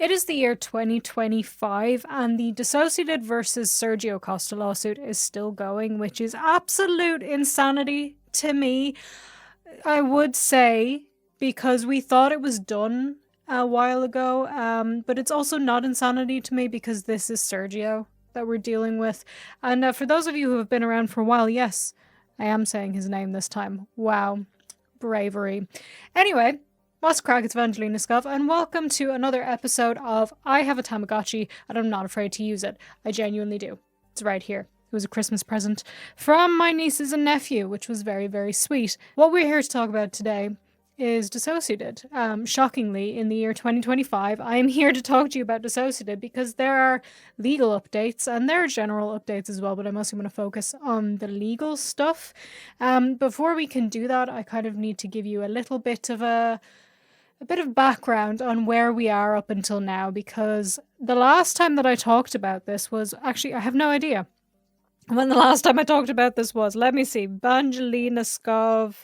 It is the year 2025 and the DissociaDID versus Sergio Costa lawsuit is still going, which is absolute insanity to me, I would say, because we thought it was done a while ago, but it's also not insanity to me because this is Sergio that we're dealing with. And for those of you who have been around for a while, yes, I am saying his name this time. Wow. Bravery. Anyway, what's crack? It's VangelinaSkov, and welcome to another episode of I Have a Tamagotchi, and I'm not afraid to use it. I genuinely do. It's right here. It was a Christmas present from my nieces and nephew, which was very, very sweet. What we're here to talk about today is DissociaDID. Shockingly, in the year 2025, I am here to talk to you about DissociaDID because there are legal updates and there are general updates as well, but I mostly want to focus on the legal stuff. Before we can do that, I kind of need to give you a little bit of a bit of background on where we are up until now, because the last time that I talked about this was actually, I have no idea when the last time I talked about this was. Let me see. VangelinaSkov,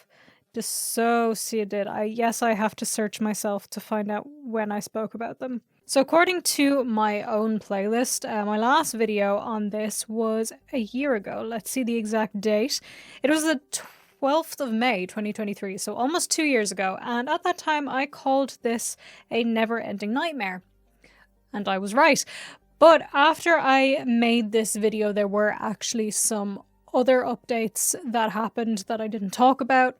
DissociaDID. Yes, I have to search myself to find out when I spoke about them. So according to my own playlist, my last video on this was a year ago. Let's see the exact date. It was the 12th of May, 2023, so almost 2 years ago. And at that time, I called this a never-ending nightmare. And I was right. But after I made this video, there were actually some other updates that happened that I didn't talk about.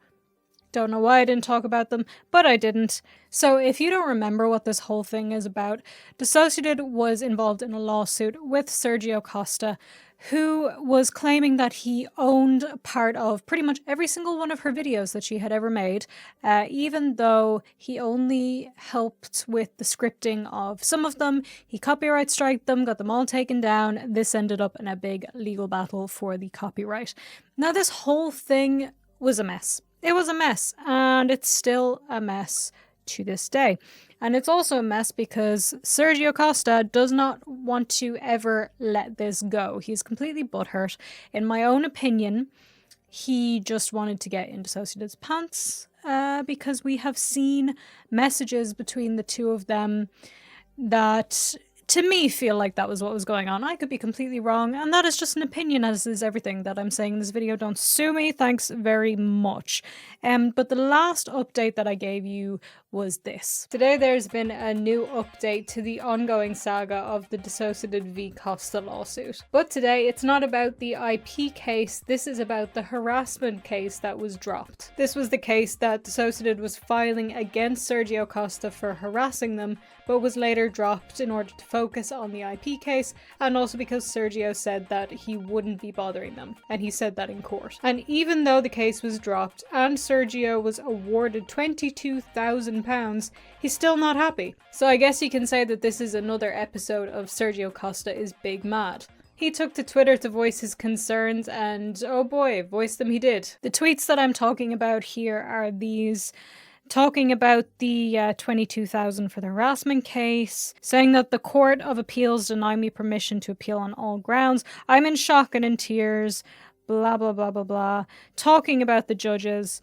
Don't know why I didn't talk about them, but I didn't. So if you don't remember what this whole thing is about, DissociaDID was involved in a lawsuit with Sergio Costa, who was claiming that he owned part of pretty much every single one of her videos that she had ever made, even though he only helped with the scripting of some of them. He copyright striked them, got them all taken down. This ended up in a big legal battle for the copyright. Now, this whole thing was a mess. It was a mess, and it's still a mess to this day. And it's also a mess because Sergio Costa does not want to ever let this go. He's completely butthurt. In my own opinion, he just wanted to get in DissociaDID's pants because we have seen messages between the two of them that, to me, feel like that was what was going on. I could be completely wrong, and that is just an opinion, as is everything that I'm saying in this video. Don't sue me, thanks very much. But the last update that I gave you was this. Today there's been a new update to the ongoing saga of the DissociaDID v Costa lawsuit. But today it's not about the IP case, this is about the harassment case that was dropped. This was the case that DissociaDID was filing against Sergio Costa for harassing them, but was later dropped in order to focus on the IP case, and also because Sergio said that he wouldn't be bothering them, and he said that in court. And even though the case was dropped and Sergio was awarded £22,000, he's still not happy. So I guess you can say that this is another episode of Sergio Costa is big mad. He took to Twitter to voice his concerns, and oh boy, voice them he did. The tweets that I'm talking about here are these, talking about the 22,000 for the harassment case, saying that the Court of Appeals denied me permission to appeal on all grounds. I'm in shock and in tears, blah, blah, blah, blah, blah. Talking about the judges,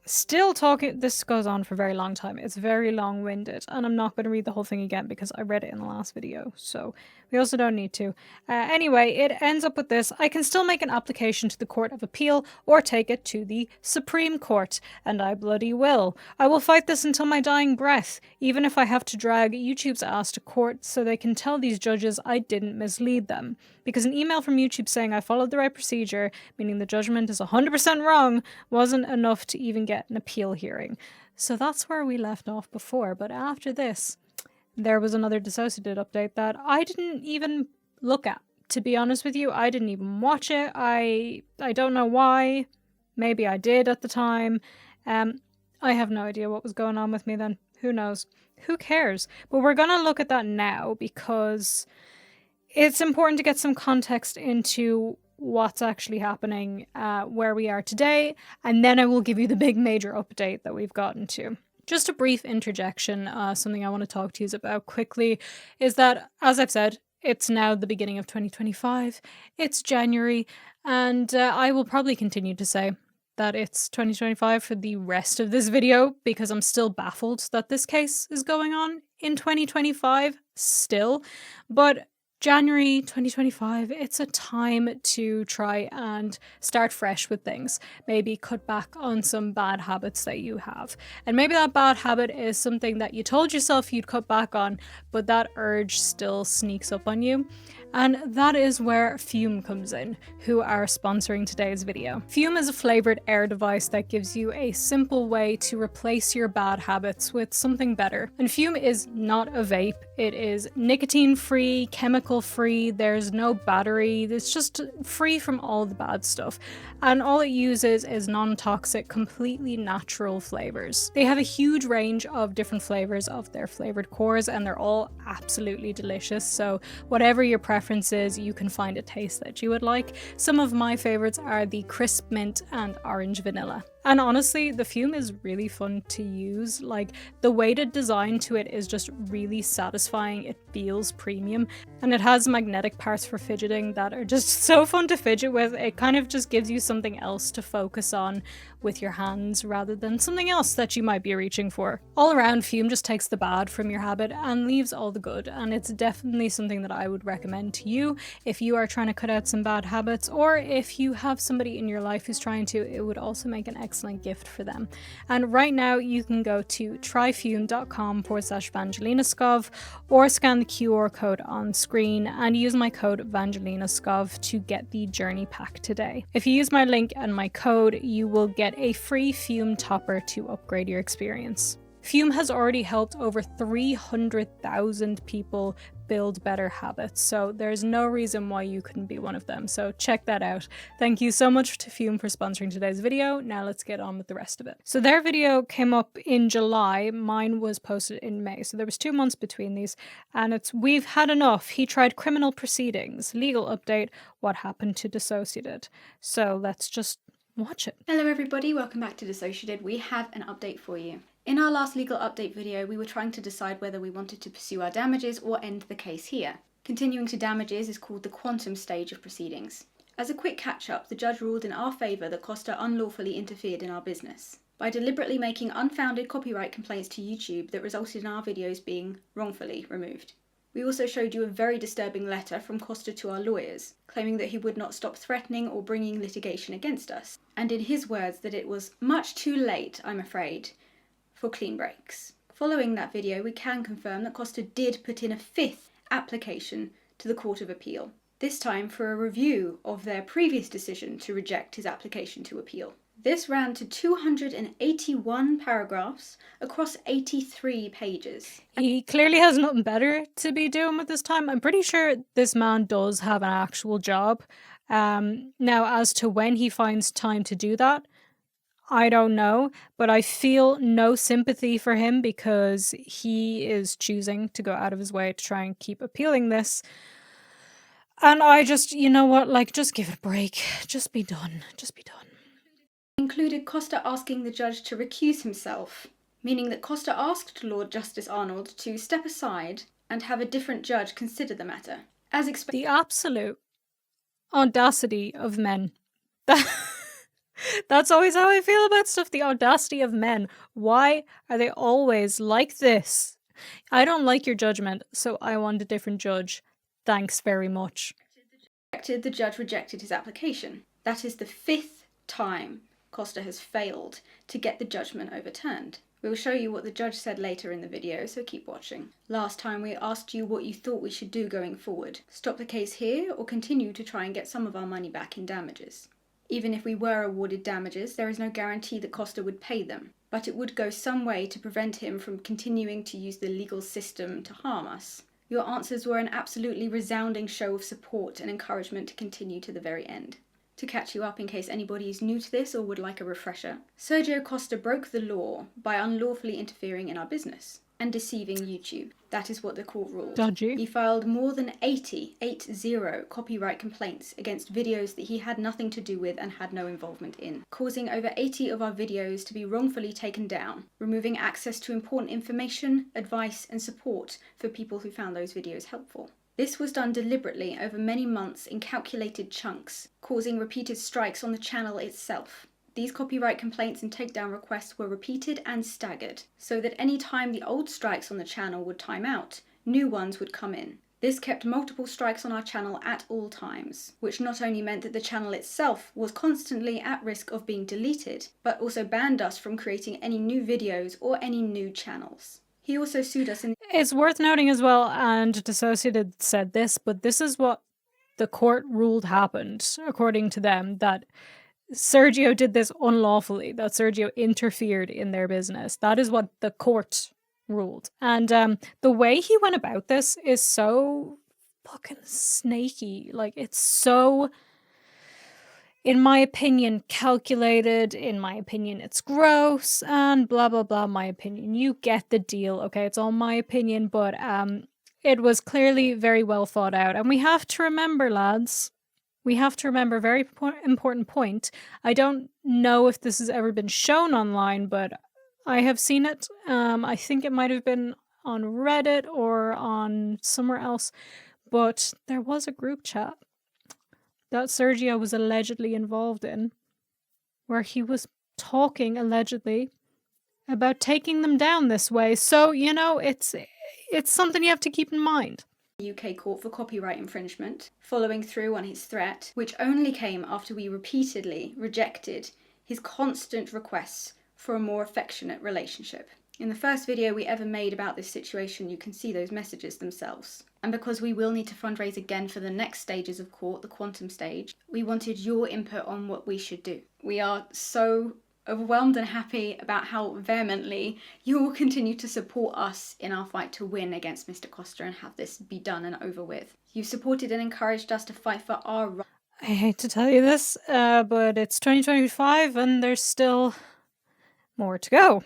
still talking, this goes on for a very long time. It's very long-winded, and I'm not going to read the whole thing again because I read it in the last video, so we also don't need to. Anyway, it ends up with this. I can still make an application to the Court of Appeal or take it to the Supreme Court, and I bloody will. I will fight this until my dying breath, even if I have to drag YouTube's ass to court so they can tell these judges I didn't mislead them. Because an email from YouTube saying I followed the right procedure, meaning the judgment is 100% wrong, wasn't enough to even get an appeal hearing. So that's where we left off before, but after this, there was another DissociaDID update that I didn't even look at. To be honest with you, I didn't even watch it. I don't know why. Maybe I did at the time. I have no idea what was going on with me then. Who knows? Who cares? But we're going to look at that now because it's important to get some context into what's actually happening, where we are today, and then I will give you the big major update that we've gotten to. Just a brief interjection, something I want to talk to you about quickly, is that, as I've said, it's now the beginning of 2025, it's January, and I will probably continue to say that it's 2025 for the rest of this video because I'm still baffled that this case is going on in 2025 still. But January 2025, it's a time to try and start fresh with things. Maybe cut back on some bad habits that you have. And maybe that bad habit is something that you told yourself you'd cut back on, but that urge still sneaks up on you. And that is where Fume comes in, who are sponsoring today's video. Fume is a flavored air device that gives you a simple way to replace your bad habits with something better. And Fume is not a vape. It is nicotine-free, chemical-free, there's no battery, it's just free from all the bad stuff. And all it uses is non-toxic, completely natural flavors. They have a huge range of different flavors of their flavored cores, and they're all absolutely delicious. So whatever your preference is, you can find a taste that you would like. Some of my favorites are the crisp mint and orange vanilla. And honestly, the Fume is really fun to use. Like, the weighted design to it is just really satisfying. It feels premium, and it has magnetic parts for fidgeting that are just so fun to fidget with. It kind of just gives you something else to focus on with your hands rather than something else that you might be reaching for. All around, Fume just takes the bad from your habit and leaves all the good, and it's definitely something that I would recommend to you if you are trying to cut out some bad habits, or if you have somebody in your life who's trying to. It would also make an excellent gift for them. And right now you can go to tryfume.com/VangelinaSkov or scan the QR code on screen and use my code VangelinaSkov to get the journey pack today. If you use my link and my code, you will get a free Fume topper to upgrade your experience. Fume has already helped over 300,000 people build better habits, so there's no reason why you couldn't be one of them, so check that out. Thank you so much to Fume for sponsoring today's video. Now let's get on with the rest of it. So their video came up in July, mine was posted in May, so there was 2 months between these, and it's "We've had enough. He tried criminal proceedings. Legal update. What happened to DissociaDID?" So let's just watch it. Hello everybody, welcome back to DissociaDID. We have an update for you. In our last legal update video, we were trying to decide whether we wanted to pursue our damages or end the case here. Continuing to damages is called the quantum stage of proceedings. As a quick catch-up, the judge ruled in our favour that Costa unlawfully interfered in our business by deliberately making unfounded copyright complaints to YouTube that resulted in our videos being wrongfully removed. We also showed you a very disturbing letter from Costa to our lawyers, claiming that he would not stop threatening or bringing litigation against us, and in his words that it was much too late, I'm afraid, for clean breaks. Following that video, we can confirm that Costa did put in a 5th application to the Court of Appeal, this time for a review of their previous decision to reject his application to appeal. This ran to 281 paragraphs across 83 pages. He clearly has nothing better to be doing with his time. I'm pretty sure this man does have an actual job. Now, as to when he finds time to do that, I don't know, but I feel no sympathy for him because he is choosing to go out of his way to try and keep appealing this. And I just, you know what, like, just give it a break. Just be done. Just be done. Included Costa asking the judge to recuse himself, meaning that Costa asked Lord Justice Arnold to step aside and have a different judge consider the matter. As expected, The absolute audacity of men. That's always how I feel about stuff, the audacity of men. Why are they always like this? I don't like your judgment, so I want a different judge. Thanks very much. the judge rejected his application. That is the 5th time Costa has failed to get the judgment overturned. We will show you what the judge said later in the video, so keep watching. Last time we asked you what you thought we should do going forward. Stop the case here or continue to try and get some of our money back in damages. Even if we were awarded damages, there is no guarantee that Costa would pay them, but it would go some way to prevent him from continuing to use the legal system to harm us. Your answers were an absolutely resounding show of support and encouragement to continue to the very end. To catch you up in case anybody is new to this or would like a refresher, Sergio Costa broke the law by unlawfully interfering in our business and deceiving YouTube. That is what the court ruled. Dodgy. He filed more than 80 copyright complaints against videos that he had nothing to do with and had no involvement in, causing over 80 of our videos to be wrongfully taken down, removing access to important information, advice and support for people who found those videos helpful. This was done deliberately over many months in calculated chunks, causing repeated strikes on the channel itself. These copyright complaints and takedown requests were repeated and staggered, so that any time the old strikes on the channel would time out, new ones would come in. This kept multiple strikes on our channel at all times, which not only meant that the channel itself was constantly at risk of being deleted, but also banned us from creating any new videos or any new channels. He also sued us in... It's worth noting as well, and DissociaDID said this, but this is what the court ruled happened, according to them, that Sergio did this unlawfully, that Sergio interfered in their business. That is what the court ruled. And the way he went about this is so fucking snaky. Like, it's so, in my opinion, calculated. In my opinion, it's gross, and blah, blah, blah, my opinion. You get the deal, okay? It's all my opinion, but it was clearly very well thought out. And we have to remember, lads, we have to remember a very important point. I don't know if this has ever been shown online, but I have seen it. I think it might have been on Reddit or on somewhere else, but there was a group chat that Sergio was allegedly involved in, where he was talking allegedly about taking them down this way. So, you know, it's something you have to keep in mind. UK court for copyright infringement, following through on his threat, which only came after we repeatedly rejected his constant requests for a more affectionate relationship. In the first video we ever made about this situation, you can see those messages themselves. And because we will need to fundraise again for the next stages of court, the quantum stage, we wanted your input on what we should do. We are so overwhelmed and happy about how vehemently you will continue to support us in our fight to win against Mr. Costa and have this be done and over with. You've supported and encouraged us to fight for our rights. I hate to tell you this, but it's 2025 and there's still more to go.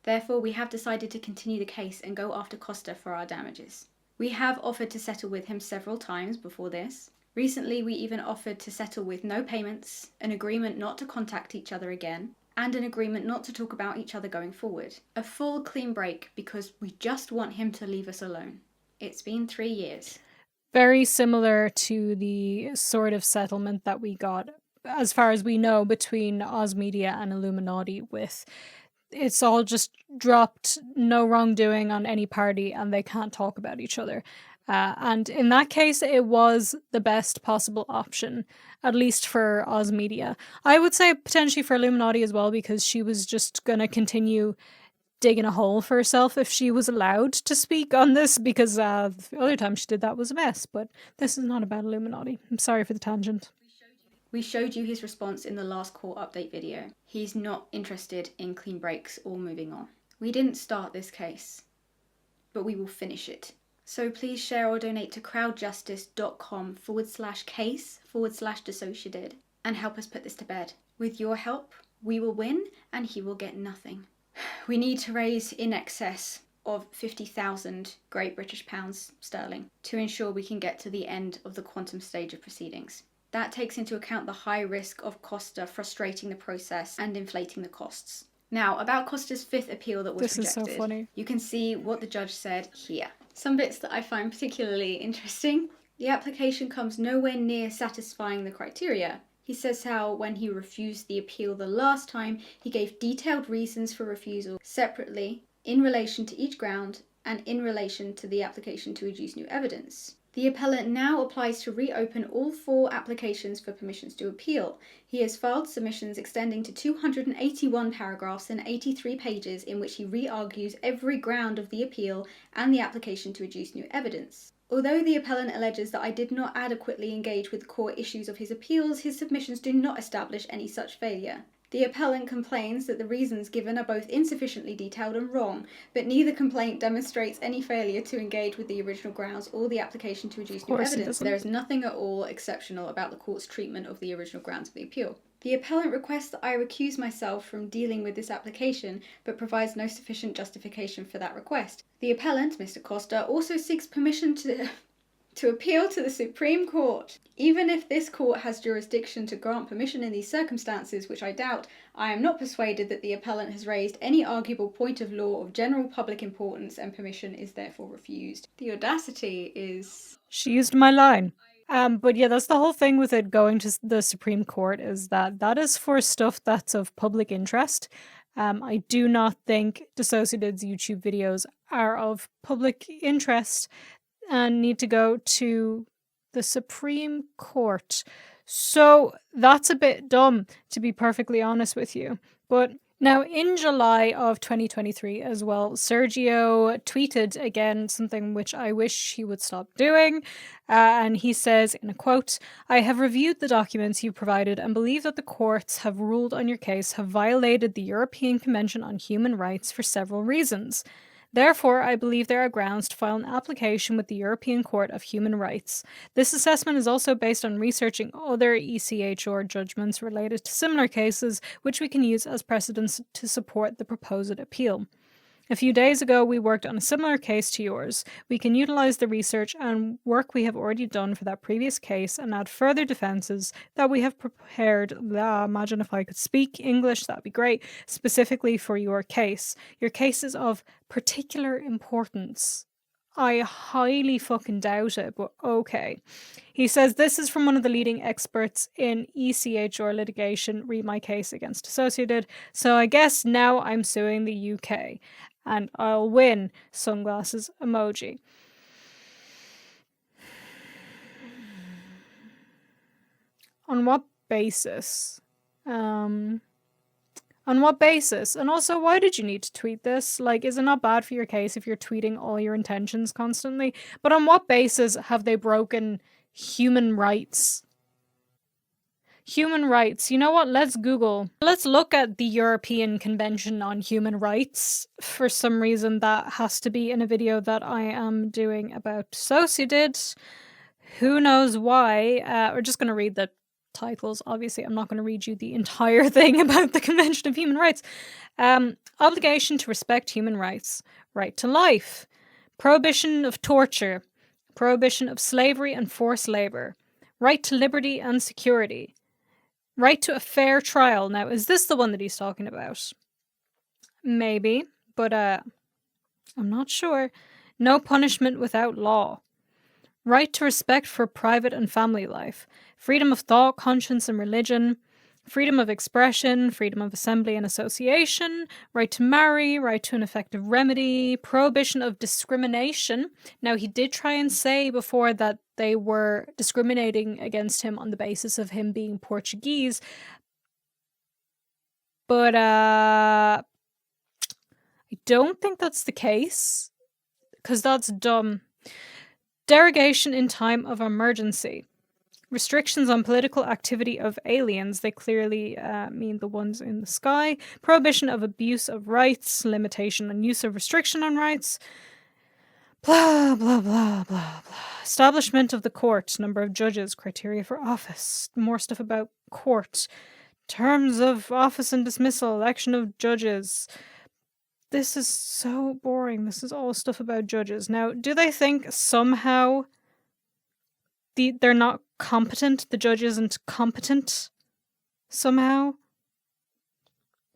Therefore, we have decided to continue the case and go after Costa for our damages. We have offered to settle with him several times before this. Recently, we even offered to settle with no payments, an agreement not to contact each other again, and an agreement not to talk about each other going forward. A full clean break because we just want him to leave us alone. It's been 3 years. Very similar to the sort of settlement that we got, as far as we know, between Oz Media and Illuminati, with it's all just dropped, no wrongdoing on any party, and they can't talk about each other. And in that case, it was the best possible option, at least for Oz Media. I would say potentially for Illuminati as well, because she was just going to continue digging a hole for herself if she was allowed to speak on this, because the other time she did that was a mess. But this is not about Illuminati. I'm sorry for the tangent. We showed you his response in the last court update video. He's not interested in clean breaks or moving on. We didn't start this case, but we will finish it. So please share or donate to crowdjustice.com/case/DissociaDID and help us put this to bed. With your help, we will win and he will get nothing. We need to raise in excess of 50,000 Great British pounds sterling to ensure we can get to the end of the quantum stage of proceedings. That takes into account the high risk of Costa frustrating the process and inflating the costs. Now, about Costa's 5th appeal that was rejected. This is so funny. You can see what the judge said here. Some bits that I find particularly interesting. The application comes nowhere near satisfying the criteria. He says how when he refused the appeal the last time, he gave detailed reasons for refusal separately in relation to each ground and in relation to the application to adduce new evidence. The appellant now applies to reopen all 4 applications for permissions to appeal. He has filed submissions extending to 281 paragraphs and 83 pages in which he re-argues every ground of the appeal and the application to adduce new evidence. Although the appellant alleges that I did not adequately engage with the core issues of his appeals, his submissions do not establish any such failure. The appellant complains that the reasons given are both insufficiently detailed and wrong, but neither complaint demonstrates any failure to engage with the original grounds or the application to adduce new evidence. There is nothing at all exceptional about the court's treatment of the original grounds of the appeal. The appellant requests that I recuse myself from dealing with this application, but provides no sufficient justification for that request. The appellant, Mr. Costa, also seeks permission to appeal to the Supreme Court. Even if this court has jurisdiction to grant permission in these circumstances, which I doubt, I am not persuaded that the appellant has raised any arguable point of law of general public importance and permission is therefore refused. The audacity is... She used my line. But yeah, that's the whole thing with it going to the Supreme Court, is that is for stuff that's of public interest. I do not think DissociaDID's YouTube videos are of public interest and need to go to the Supreme Court. So that's a bit dumb, to be perfectly honest with you. But now, in July of 2023 as well, Sergio tweeted again something which I wish he would stop doing. And he says, in a quote, "I have reviewed the documents you provided and believe that the courts have ruled on your case have violated the European Convention on Human Rights for several reasons. Therefore, I believe there are grounds to file an application with the European Court of Human Rights. This assessment is also based on researching other ECHR judgments related to similar cases, which we can use as precedents to support the proposed appeal. A few days ago, we worked on a similar case to yours. We can utilize the research and work we have already done for that previous case and add further defenses that we have prepared. Imagine if I could speak English, that'd be great, specifically for your case. Your case is of particular importance." I highly fucking doubt it, but okay. He says, "This is from one of the leading experts in ECHR litigation. Read my case against DissociaDID. So I guess now I'm suing the UK. And I'll win." Sunglasses emoji. On what basis? On what basis? And also, why did you need to tweet this? Like, is it not bad for your case if you're tweeting all your intentions constantly? But on what basis have they broken human rights? Human rights. You know what? Let's Google. Let's look at the European Convention on Human Rights. For some reason, that has to be in a video that I am doing about DissociaDID. Who knows why? We're just going to read the titles. Obviously, I'm not going to read you the entire thing about the Convention of Human Rights. Obligation to respect human rights. Right to life. Prohibition of torture. Prohibition of slavery and forced labor. Right to liberty and security. Right to a fair trial. Now, is this the one that he's talking about? Maybe, but I'm not sure. No punishment without law. Right to respect for private and family life. Freedom of thought, conscience, and religion. Freedom of expression, freedom of assembly and association, right to marry, right to an effective remedy, prohibition of discrimination. Now, he did try and say before that they were discriminating against him on the basis of him being Portuguese, but I don't think that's the case, because that's dumb. Derogation in time of emergency. Restrictions on political activity of aliens. They clearly mean the ones in the sky. Prohibition of abuse of rights. Limitation on use of restriction on rights. Blah, blah, blah, blah, blah. Establishment of the court. Number of judges. Criteria for office. More stuff about court. Terms of office and dismissal. Election of judges. This is so boring. This is all stuff about judges. Now, do they think somehow they're not competent? The judge isn't competent somehow?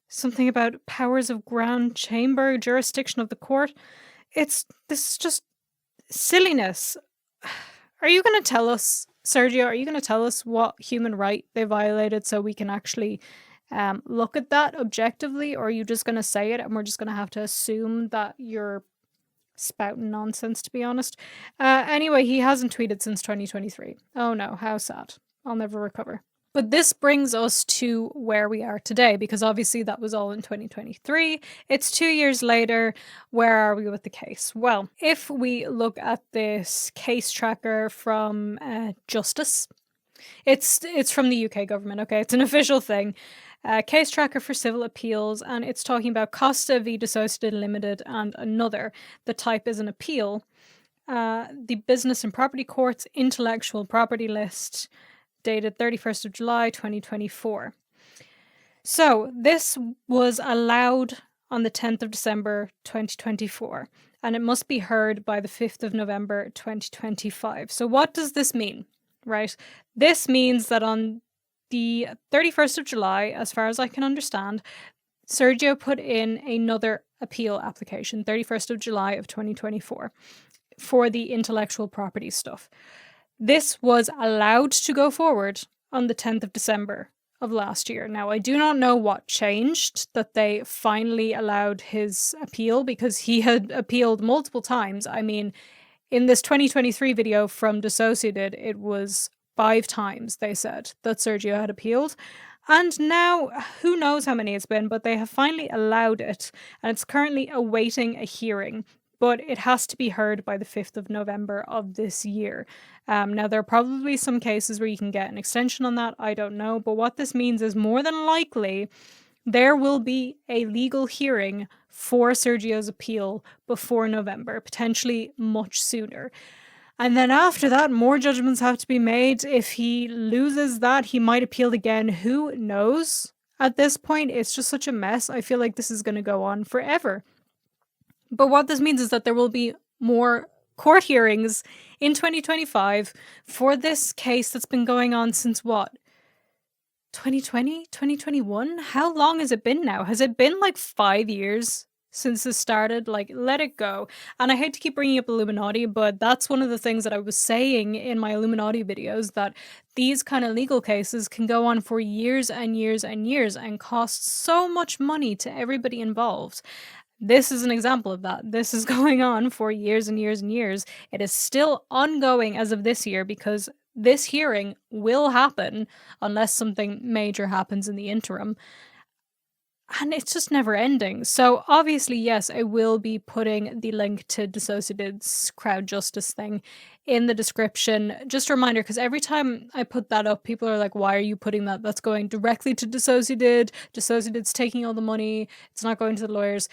Something about powers of grand chamber, jurisdiction of the court. This is just silliness. Are you going to tell us, Sergio, are you going to tell us what human right they violated so we can actually look at that objectively? Or are you just going to say it and we're just going to have to assume that you're spouting nonsense, to be honest? Anyway, he hasn't tweeted since 2023. Oh no, how sad. I'll never recover. But this brings us to where we are today, because obviously that was all in 2023. It's 2 years later. Where are we with the case? Well, if we look at this case tracker from Justice, it's from the UK government, okay? It's an official thing. Case tracker for civil appeals, and it's talking about Costa v. DissociaDID Limited and another. The type is an appeal. The Business and Property Court's intellectual property list, dated 31st of July 2024. So this was allowed on the 10th of December 2024, and it must be heard by the 5th of November 2025. So what does this mean, right? This means that on the 31st of July, as far as I can understand, Sergio put in another appeal application, 31st of July of 2024, for the intellectual property stuff. This was allowed to go forward on the 10th of December of last year. Now, I do not know what changed that they finally allowed his appeal, because he had appealed multiple times. I mean, in this 2023 video from DissociaDID, it was 5 times they said that Sergio had appealed. And now, who knows how many it's been, but they have finally allowed it, and it's currently awaiting a hearing. But it has to be heard by the 5th of November of this year. Now, there are probably some cases where you can get an extension on that, I don't know, but what this means is more than likely there will be a legal hearing for Sergio's appeal before November, potentially much sooner. And then after that, more judgments have to be made. If he loses that, he might appeal again. Who knows? At this point, it's just such a mess. I feel like this is going to go on forever. But what this means is that there will be more court hearings in 2025 for this case that's been going on since what? 2020? 2021? How long has it been now? Has it been like 5 years since this started? Like, let it go. And I hate to keep bringing up Illuminati, but that's one of the things that I was saying in my Illuminati videos, that these kind of legal cases can go on for years and years and years and cost so much money to everybody involved. This is an example of that. This is going on for years and years and years. It is still ongoing as of this year, because this hearing will happen unless something major happens in the interim. And it's just never ending. So obviously, yes, I will be putting the link to DissociaDID's crowd justice thing in the description. Just a reminder, because every time I put that up, people are like, why are you putting that? That's going directly to DissociaDID. DissociaDID's taking all the money. It's not going to the lawyers.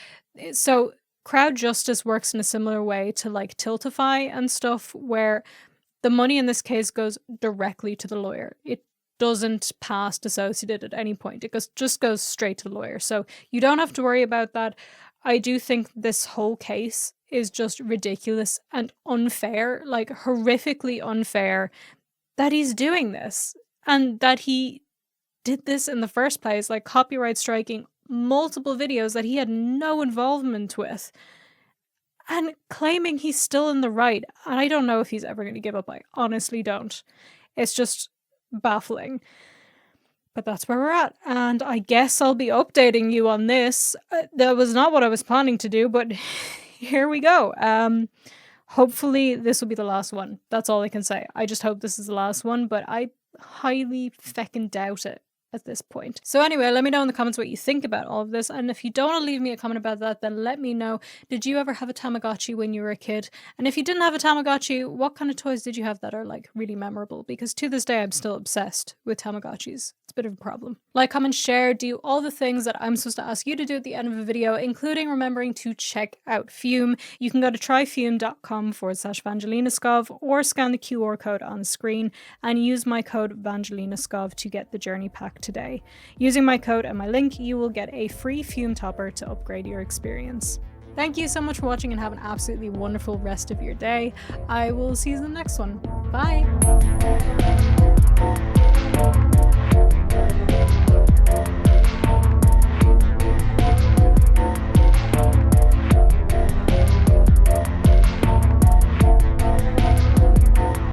So crowd justice works in a similar way to like Tiltify and stuff, where the money in this case goes directly to the lawyer. It doesn't pass DissociaDID at any point. It just goes straight to the lawyer. So you don't have to worry about that. I do think this whole case is just ridiculous and unfair, like horrifically unfair, that he's doing this and that he did this in the first place, like copyright striking multiple videos that he had no involvement with and claiming he's still in the right. And I don't know if he's ever going to give up. I honestly don't. It's just baffling. But that's where we're at, and I guess I'll be updating you on this. That was not what I was planning to do, but here we go. Hopefully this will be the last one. That's all I can say. I just hope this is the last one, but I highly feckin' doubt it at this point. So anyway, let me know in the comments what you think about all of this, and if you don't want to leave me a comment about that, then let me know. Did you ever have a Tamagotchi when you were a kid? And if you didn't have a Tamagotchi, what kind of toys did you have that are like really memorable? Because to this day I'm still obsessed with Tamagotchis. It's a bit of a problem. Like, comment, share, do all the things that I'm supposed to ask you to do at the end of a video, including remembering to check out Fume. You can go to tryfume.com/VangelinaSkov or scan the QR code on the screen and use my code VangelinaSkov to get the journey pack today. Using my code and my link, you will get a free Fume topper to upgrade your experience. Thank you so much for watching and have an absolutely wonderful rest of your day. I will see you in the next one. Bye!